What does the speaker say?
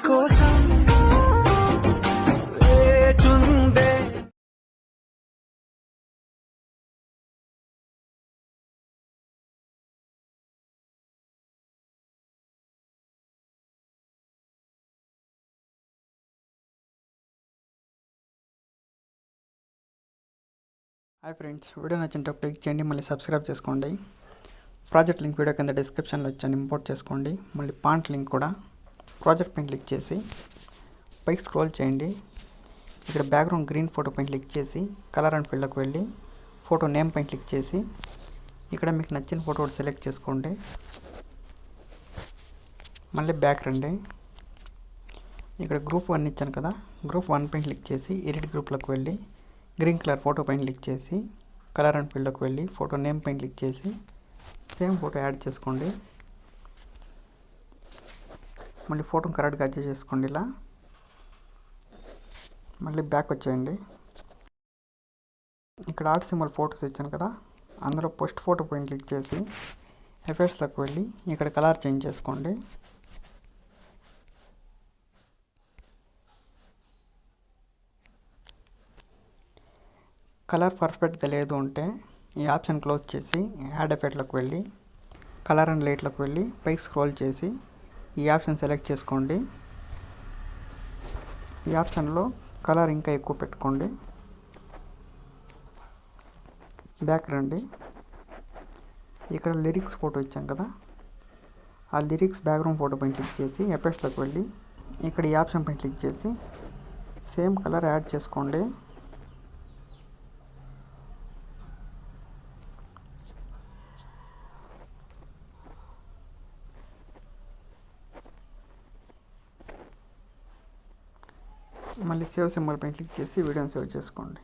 కోసం వేచుందే. Hi friends, video నచ్చినట్టు click చేయండి, మళ్ళీ సబ్స్క్రైబ్ చేసుకోండి. ప్రాజెక్ట్ లింక్ వీడియో కింద డిస్క్రిప్షన్లో ఇచ్చాను, ఇంపోర్ట్ చేసుకోండి. మళ్ళీ పాంట్ లింక్ కూడా ప్రాజెక్ట్ పైన క్లిక్ చేసి పైకి స్క్రోల్ చేయండి. ఇక్కడ బ్యాక్గ్రౌండ్ గ్రీన్ ఫోటో పైన క్లిక్ చేసి కలర్ అండ్ ఫీల్డ్లోకి వెళ్ళి ఫోటో నేమ్ పైన క్లిక్ చేసి ఇక్కడ మీకు నచ్చిన ఫోటో సెలెక్ట్ చేసుకోండి. మళ్ళీ బ్యాక్ రండి. ఇక్కడ గ్రూప్ 1 ఇచ్చాను కదా, గ్రూప్ 1 పైన క్లిక్ చేసి ఎడిట్ గ్రూప్లోకి వెళ్ళి గ్రీన్ కలర్ ఫోటో పైన క్లిక్ చేసి కలర్ అండ్ ఫీల్డ్లోకి వెళ్ళి ఫోటో నేమ్ పైన క్లిక్ చేసి సేమ్ ఫోటో యాడ్ చేసుకోండి. మళ్ళీ ఫోటోని కరెక్ట్గా అడ్జస్ట్ చేసుకోండి. ఇలా మళ్ళీ బ్యాక్ వచ్చేయండి. ఇక్కడ ఆర్ట్ సింబల్ ఫోటోస్ ఇచ్చాను కదా, అందులో ఫస్ట్ ఫోటో పైన క్లిక్ చేసి ఎఫెక్ట్స్లోకి వెళ్ళి ఇక్కడ కలర్ చేంజ్ చేసుకోండి. కలర్ పర్ఫెక్ట్గా లేదు అంటే ఈ ఆప్షన్ క్లోజ్ చేసి యాడ్ ఎఫెక్ట్లోకి వెళ్ళి కలర్ అండ్ లైట్లోకి వెళ్ళి పైకి స్క్రోల్ చేసి ఈ ఆప్షన్ సెలెక్ట్ చేసుకోండి. ఈ ఆప్షన్లో కలర్ ఇంకా ఎక్కువ పెట్టుకోండి. బ్యాక్ రండి. ఇక్కడ లిరిక్స్ ఫోటో ఇచ్చాం కదా, ఆ లిరిక్స్ బ్యాక్గ్రౌండ్ ఫోటో పైన క్లిక్ చేసి ఎఫెక్ట్స్లోకి వెళ్ళి ఇక్కడ ఈ ఆప్షన్ పైన క్లిక్ చేసి సేమ్ కలర్ యాడ్ చేసుకోండి. మళ్ళీ సేవ్ సింబల్ పైన క్లిక్ చేసి వీడియోని సేవ్ చేసుకోండి.